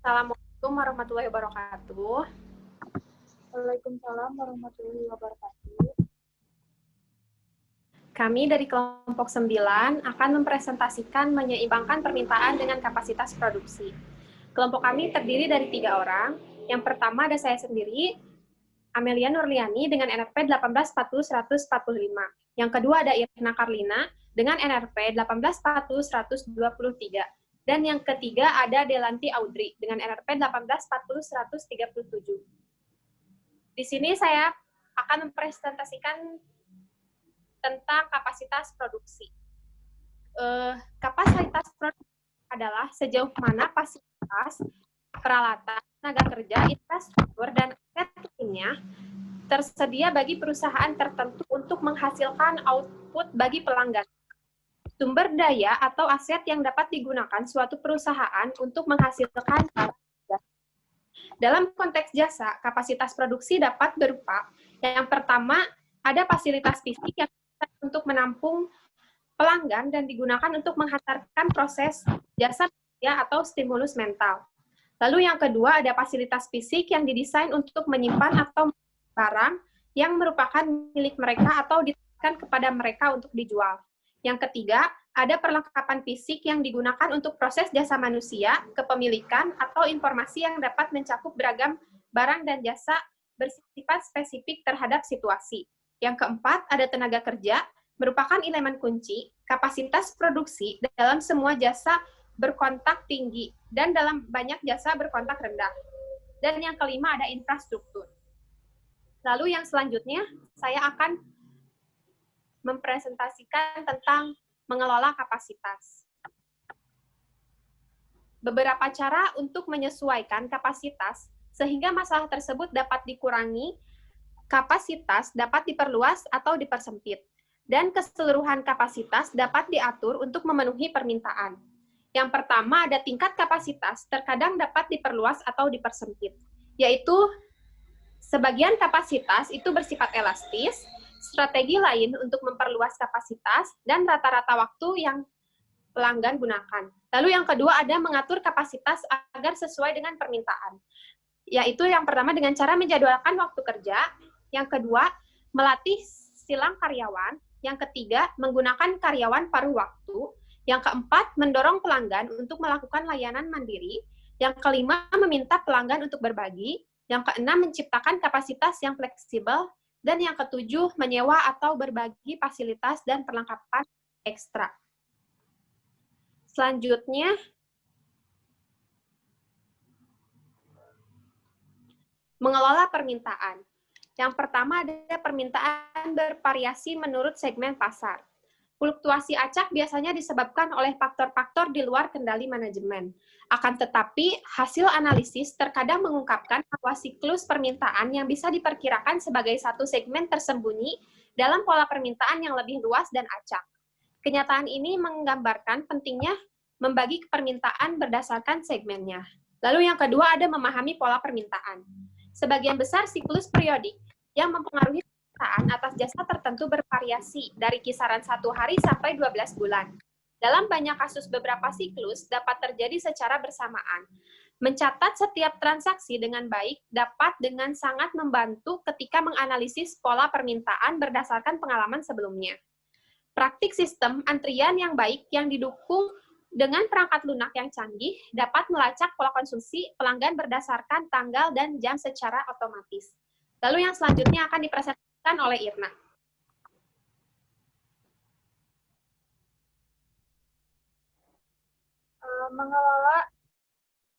Assalamualaikum warahmatullahi wabarakatuh. Waalaikumsalam warahmatullahi wabarakatuh. Kami dari kelompok 9 akan mempresentasikan menyeimbangkan permintaan dengan kapasitas produksi. Kelompok kami terdiri dari 3 orang. Yang pertama ada saya sendiri, Amelia Nurliani dengan NRP 1840-145. Yang kedua ada Irna Karlina dengan NRP 1840-123. Dan yang ketiga ada Delanti Audrey dengan NRP 1840-137. Di sini saya akan mempresentasikan tentang kapasitas produksi. Kapasitas produksi adalah sejauh mana fasilitas, peralatan, tenaga kerja, infrastruktur, dan aset lainnya tersedia bagi perusahaan tertentu untuk menghasilkan output bagi pelanggan. Sumber daya atau aset yang dapat digunakan suatu perusahaan untuk menghasilkan jasa. Dalam konteks jasa, kapasitas produksi dapat berupa yang pertama, ada fasilitas fisik yang untuk menampung pelanggan dan digunakan untuk menghantarkan proses jasa atau stimulus mental. Lalu yang kedua ada fasilitas fisik yang didesain untuk menyimpan atau barang yang merupakan milik mereka atau ditawarkan kepada mereka untuk dijual. Yang ketiga ada perlengkapan fisik yang digunakan untuk proses jasa manusia, kepemilikan, atau informasi yang dapat mencakup beragam barang dan jasa bersifat spesifik terhadap situasi. Yang keempat, ada tenaga kerja, merupakan elemen kunci, kapasitas produksi dalam semua jasa berkontak tinggi, dan dalam banyak jasa berkontak rendah. Dan yang kelima, ada infrastruktur. Lalu yang selanjutnya, saya akan mempresentasikan tentang mengelola kapasitas. Beberapa cara untuk menyesuaikan kapasitas, sehingga masalah tersebut dapat dikurangi, kapasitas dapat diperluas atau dipersempit, dan keseluruhan kapasitas dapat diatur untuk memenuhi permintaan. Yang pertama ada tingkat kapasitas terkadang dapat diperluas atau dipersempit, yaitu sebagian kapasitas itu bersifat elastis, strategi lain untuk memperluas kapasitas, dan rata-rata waktu yang pelanggan gunakan. Lalu yang kedua ada mengatur kapasitas agar sesuai dengan permintaan, yaitu yang pertama dengan cara menjadwalkan waktu kerja, yang kedua, melatih silang karyawan. Yang ketiga, menggunakan karyawan paruh waktu. Yang keempat, mendorong pelanggan untuk melakukan layanan mandiri. Yang kelima, meminta pelanggan untuk berbagi. Yang keenam, menciptakan kapasitas yang fleksibel. Dan yang ketujuh, menyewa atau berbagi fasilitas dan perlengkapan ekstra. Selanjutnya, mengelola permintaan. Yang pertama ada permintaan bervariasi menurut segmen pasar. Fluktuasi acak biasanya disebabkan oleh faktor-faktor di luar kendali manajemen. Akan tetapi, hasil analisis terkadang mengungkapkan bahwa siklus permintaan yang bisa diperkirakan sebagai satu segmen tersembunyi dalam pola permintaan yang lebih luas dan acak. Kenyataan ini menggambarkan pentingnya membagi permintaan berdasarkan segmennya. Lalu yang kedua ada memahami pola permintaan. Sebagian besar siklus periodik yang mempengaruhi permintaan atas jasa tertentu bervariasi dari kisaran 1 hari sampai 12 bulan. Dalam banyak kasus beberapa siklus dapat terjadi secara bersamaan. Mencatat setiap transaksi dengan baik dapat dengan sangat membantu ketika menganalisis pola permintaan berdasarkan pengalaman sebelumnya. Praktik sistem antrian yang baik yang didukung dengan perangkat lunak yang canggih dapat melacak pola konsumsi pelanggan berdasarkan tanggal dan jam secara otomatis. Lalu yang selanjutnya akan dipresentasikan oleh Irna. Mengelola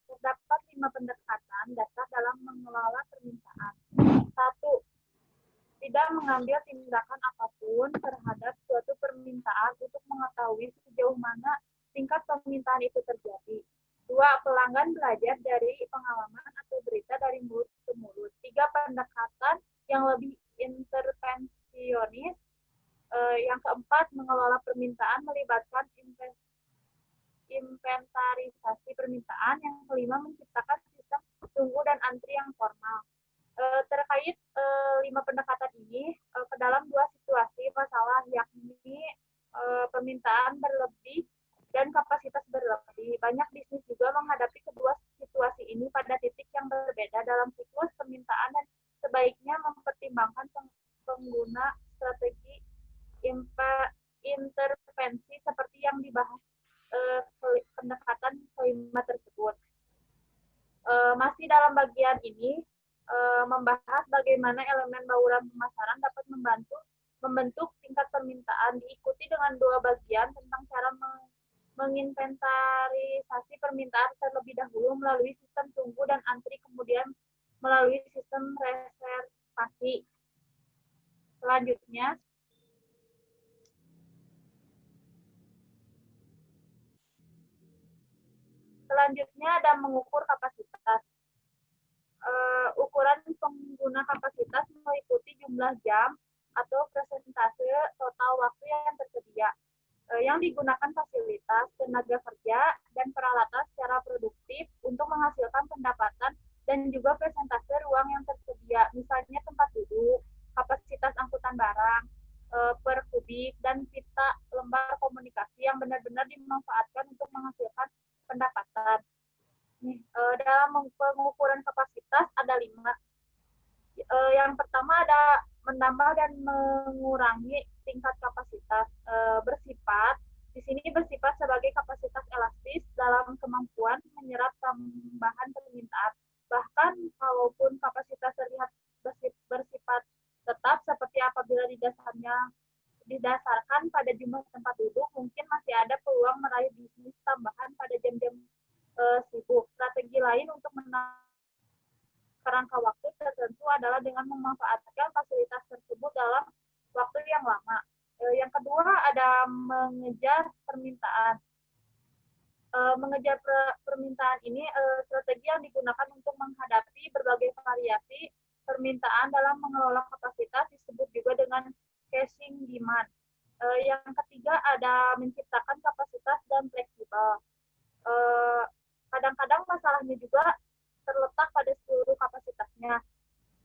terdapat 5 pendekatan dasar dalam mengelola permintaan. 1. Tidak mengambil tindakan apapun terhadap suatu permintaan untuk mengetahui sejauh mana tingkat permintaan itu terjadi. 2. Pelanggan belajar dari pengalaman atau berita dari mulut ke mulut. 3. Pendekatan yang lebih intervensionis. Yang keempat, mengelola permintaan melibatkan inventarisasi permintaan. Yang kelima, menciptakan sistem tunggu dan antri yang formal. Terkait 5 pendekatan ini, ke dalam 2 situasi masalah, yakni strategi intervensi seperti yang dibahas pendekatan kelima tersebut. Masih dalam bagian ini membahas bagaimana elemen bauran pemasaran dapat membentuk tingkat permintaan, diikuti dengan dua bagian tentang cara menginventarisasi permintaan terlebih dahulu melalui sistem tunggu dan antri, kemudian melalui sistem reservasi. Selanjutnya ada mengukur kapasitas. Ukuran pengguna kapasitas meliputi jumlah jam atau persentase total waktu yang tersedia, yang digunakan fasilitas, tenaga kerja, dan peralatan secara produktif untuk menghasilkan pendapatan, dan juga persentase ruang yang tersedia, misalnya tempat duduk, kapasitas angkutan barang, per kubik, dan pita lembar komunikasi yang benar-benar dimanfaatkan untuk menghasilkan pendapatan. Dalam pengukuran kapasitas ada 5. Yang pertama ada menambah dan mengurangi tingkat kapasitas. Di sini bersifat sebagai kapasitas elastis dalam kemampuan menyerap tambahan permintaan. Bahkan kalaupun kapasitas terlihat bersifat tetap, seperti apabila didasarkan pada jumlah tempat duduk, mungkin masih ada peluang meraih bisnis tambahan pada jam-jam sibuk. Strategi lain untuk kerangka waktu tertentu adalah dengan memanfaatkan fasilitas tersebut dalam waktu yang lama. Yang kedua ada mengejar permintaan. Mengejar permintaan ini strategi yang digunakan untuk menghadapi berbagai variasi permintaan dalam mengelola kapasitas, disebut juga dengan casing demand. Yang ketiga ada menciptakan kapasitas dan fleksibel. Kadang-kadang masalahnya juga terletak pada seluruh kapasitasnya,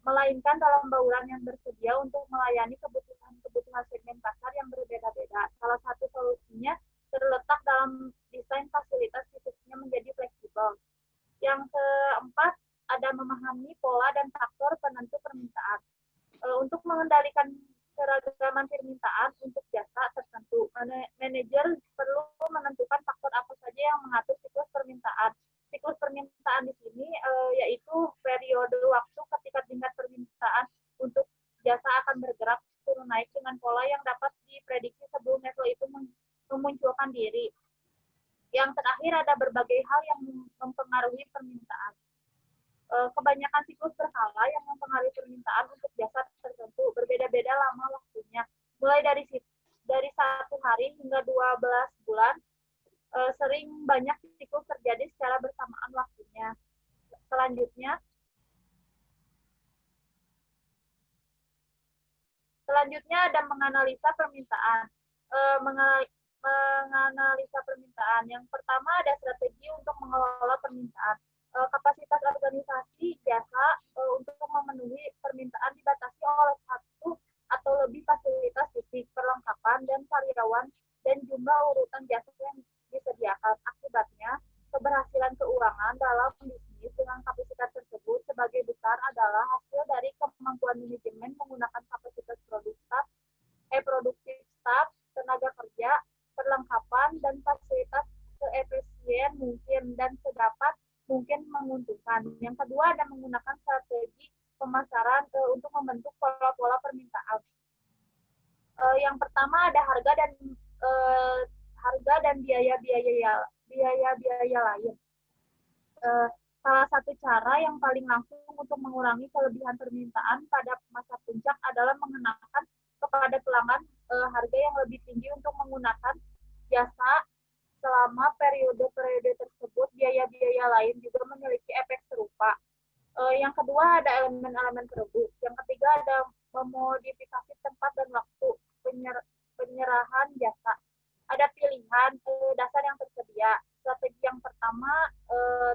melainkan dalam bauran yang bersedia untuk melayani kebutuhan segmen pasar yang berbeda-beda. Salah satu solusinya terletak dalam desain fasilitas fisiknya menjadi fleksibel. Yang keempat, ada memahami pola dan faktor penentu permintaan. Untuk mengendalikan keragaman permintaan untuk jasa tertentu, manajer perlu menentukan faktor apa saja yang mengatur siklus permintaan. Siklus permintaan di sini yaitu periode waktu ketika tingkat permintaan untuk jasa akan bergerak turun naik dengan pola yang dapat diprediksi sebelum level itu memunculkan diri. Yang terakhir ada berbagai hal yang mempengaruhi permintaan. Kebanyakan siklus berkala yang mempengaruhi permintaan untuk jasa tertentu berbeda-beda lama waktunya, mulai dari 1 hari hingga 12 bulan. Sering banyak siklus terjadi secara bersamaan waktunya. Selanjutnya ada menganalisa permintaan. Menganalisa permintaan. Yang pertama ada strategi untuk mengelola permintaan. Kapasitas organisasi jasa untuk memenuhi permintaan dibatasi oleh satu atau lebih fasilitas fisik, perlengkapan, dan karyawan, dan jumlah urutan jasa yang disediakan. Akibatnya, keberhasilan keuangan dalam bisnis dengan kapasitas tersebut sebagai besar adalah hasil dari kemampuan manajemen menggunakan kapasitas produktif staff, tenaga kerja, perlengkapan, dan fasilitas seefisien mungkin dan sedapat mungkin menguntungkan. Yang kedua ada menggunakan strategi pemasaran untuk membentuk pola-pola permintaan. Yang pertama ada harga dan biaya-biaya lain. Salah satu cara yang paling langsung untuk mengurangi kelebihan permintaan pada masa puncak adalah mengenakan kepada pelanggan harga yang lebih tinggi untuk menggunakan jasa. Selama periode-periode tersebut, biaya-biaya lain juga memiliki efek serupa. Yang kedua ada elemen-elemen perebut. Yang ketiga ada memodifikasi tempat dan waktu penyerahan jasa. Ada pilihan dasar yang tersedia. Strategi yang pertama,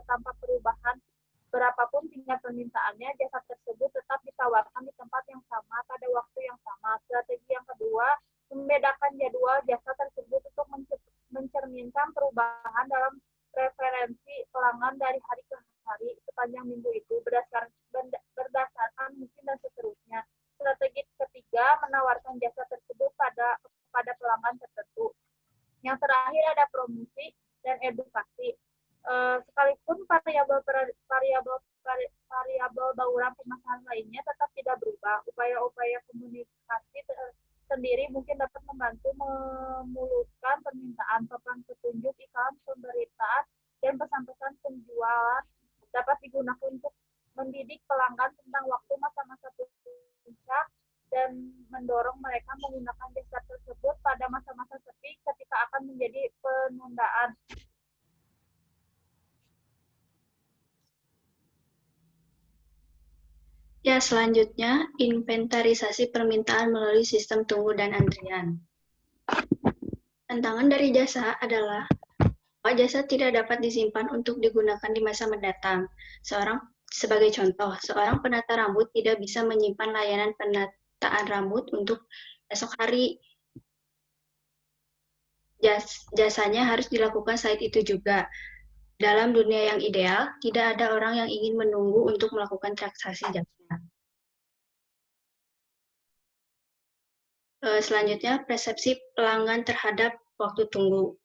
tanpa perubahan berapapun tingkat permintaannya, jasa tersebut tetap ditawarkan di tempat yang sama pada waktu yang sama. Strategi yang kedua, membedakan jadwal jasa tersebut untuk mencerminkan perubahan dalam preferensi pelanggan dari hari ke hari sepanjang minggu itu berdasarkan musim dan seterusnya. Strategi ketiga, menawarkan menggunakan jasa tersebut kepada pelanggan tertentu. Yang terakhir ada promosi dan edukasi. Sekalipun variabel bauran pemasaran lainnya tetap tidak berubah, upaya-upaya komunikasi sendiri mungkin dapat membantu memuluskan permintaan, papan petunjuk, iklan, pemberitaan, dan pesan-pesan penjualan dapat digunakan untuk mendidik pelanggan tentang waktu masa-masa puncak dan mendorong mereka menggunakan jasa tersebut pada masa-masa sepi ketika akan menjadi penundaan. Ya, selanjutnya inventarisasi permintaan melalui sistem tunggu dan antrian. Tantangan dari jasa adalah bahwa jasa tidak dapat disimpan untuk digunakan di masa mendatang. Sebagai contoh, seorang penata rambut tidak bisa menyimpan layanan penataan rambut untuk esok hari. Jasanya harus dilakukan saat itu juga. Dalam dunia yang ideal, tidak ada orang yang ingin menunggu untuk melakukan transaksi jasa. Selanjutnya, persepsi pelanggan terhadap waktu tunggu.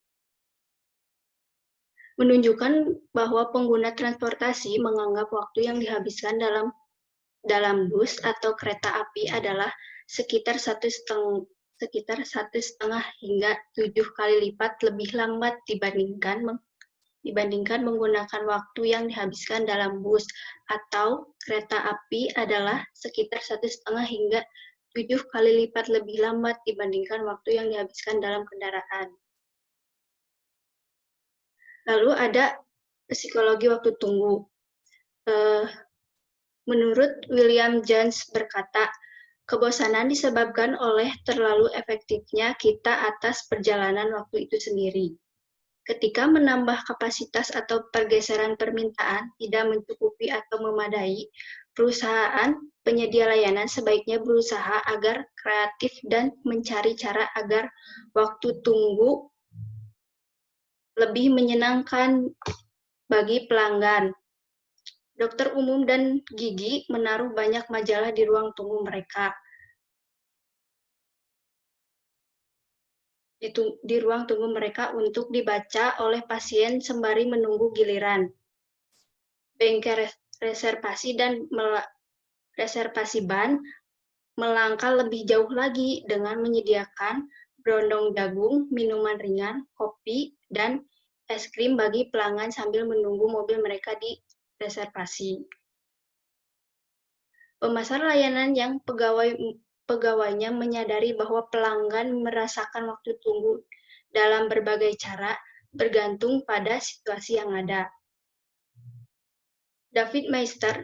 Menunjukkan bahwa pengguna transportasi menganggap waktu yang dihabiskan dalam bus atau kereta api adalah sekitar 1,5 hingga 7 kali lipat lebih lambat dibandingkan menggunakan waktu yang dihabiskan dalam bus atau kereta api adalah sekitar 1,5 hingga 7 kali lipat lebih lambat dibandingkan waktu yang dihabiskan dalam kendaraan. Lalu ada psikologi waktu tunggu. Menurut William James berkata, kebosanan disebabkan oleh terlalu efektifnya kita atas perjalanan waktu itu sendiri. Ketika menambah kapasitas atau pergeseran permintaan tidak mencukupi atau memadai, perusahaan penyedia layanan sebaiknya berusaha agar kreatif dan mencari cara agar waktu tunggu lebih menyenangkan bagi pelanggan. Dokter umum dan gigi menaruh banyak majalah di ruang tunggu mereka. Di ruang tunggu mereka untuk dibaca oleh pasien sembari menunggu giliran. Bengkel reservasi dan reservasi ban melangkah lebih jauh lagi dengan menyediakan berondong jagung, minuman ringan, kopi, dan es krim bagi pelanggan sambil menunggu mobil mereka di reservasi. Pemasar layanan yang pegawainya menyadari bahwa pelanggan merasakan waktu tunggu dalam berbagai cara bergantung pada situasi yang ada. David Meister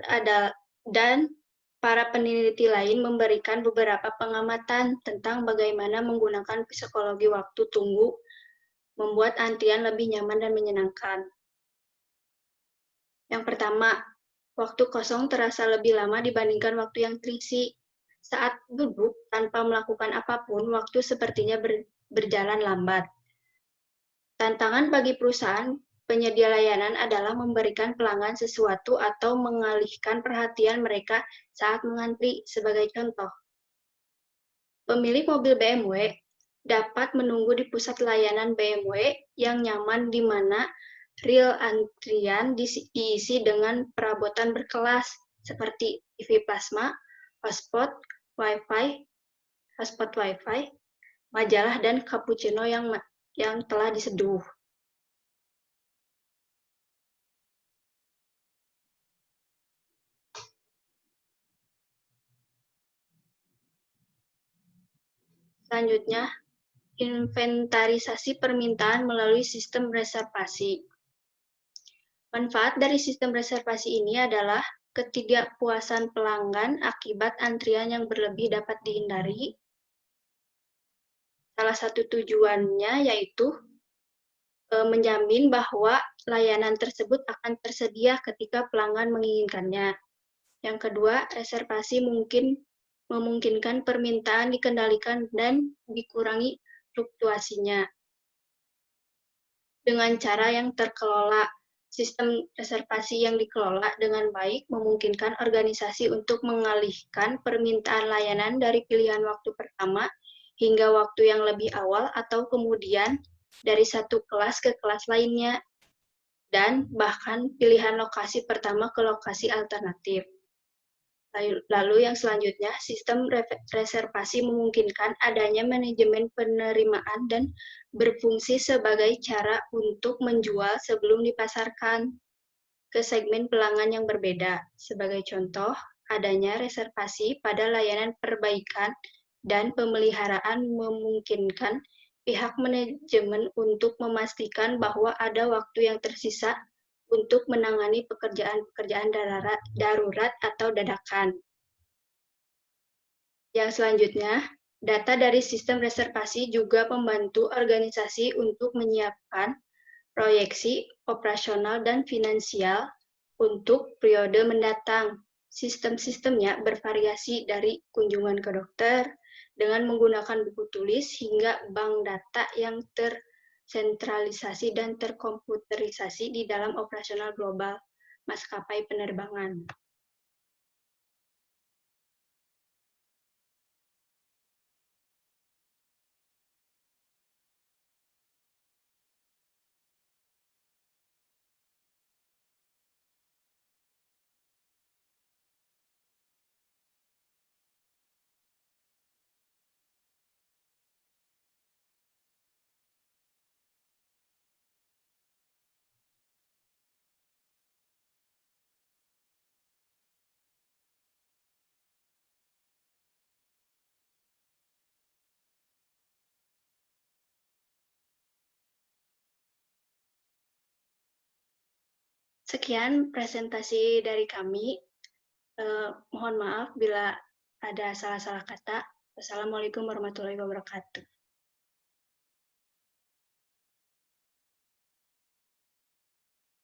dan para peneliti lain memberikan beberapa pengamatan tentang bagaimana menggunakan psikologi waktu tunggu membuat antrian lebih nyaman dan menyenangkan. Yang pertama, waktu kosong terasa lebih lama dibandingkan waktu yang terisi. Saat duduk tanpa melakukan apapun, waktu sepertinya berjalan lambat. Tantangan bagi perusahaan penyedia layanan adalah memberikan pelanggan sesuatu atau mengalihkan perhatian mereka saat mengantri. Sebagai contoh, pemilik mobil BMW dapat menunggu di pusat layanan BMW yang nyaman di mana ril antrian diisi dengan perabotan berkelas seperti TV plasma, hotspot Wi-Fi, majalah, dan cappuccino yang telah diseduh. Selanjutnya, inventarisasi permintaan melalui sistem reservasi. Manfaat dari sistem reservasi ini adalah ketidakpuasan pelanggan akibat antrian yang berlebih dapat dihindari. Salah satu tujuannya yaitu menjamin bahwa layanan tersebut akan tersedia ketika pelanggan menginginkannya. Yang kedua, reservasi memungkinkan permintaan dikendalikan dan dikurangi fluktuasinya dengan cara yang terkelola. Sistem reservasi yang dikelola dengan baik memungkinkan organisasi untuk mengalihkan permintaan layanan dari pilihan waktu pertama hingga waktu yang lebih awal atau kemudian dari satu kelas ke kelas lainnya, dan bahkan pilihan lokasi pertama ke lokasi alternatif. Lalu yang selanjutnya, sistem reservasi memungkinkan adanya manajemen penerimaan dan berfungsi sebagai cara untuk menjual sebelum dipasarkan ke segmen pelanggan yang berbeda. Sebagai contoh, adanya reservasi pada layanan perbaikan dan pemeliharaan memungkinkan pihak manajemen untuk memastikan bahwa ada waktu yang tersisa untuk menangani pekerjaan-pekerjaan darurat atau dadakan. Yang selanjutnya, data dari sistem reservasi juga membantu organisasi untuk menyiapkan proyeksi operasional dan finansial untuk periode mendatang. Sistem-sistemnya bervariasi dari kunjungan ke dokter dengan menggunakan buku tulis hingga bank data yang tersentralisasi dan terkomputerisasi di dalam operasional global maskapai penerbangan. Sekian presentasi dari kami. Mohon maaf bila ada salah-salah kata. Wassalamualaikum warahmatullahi wabarakatuh.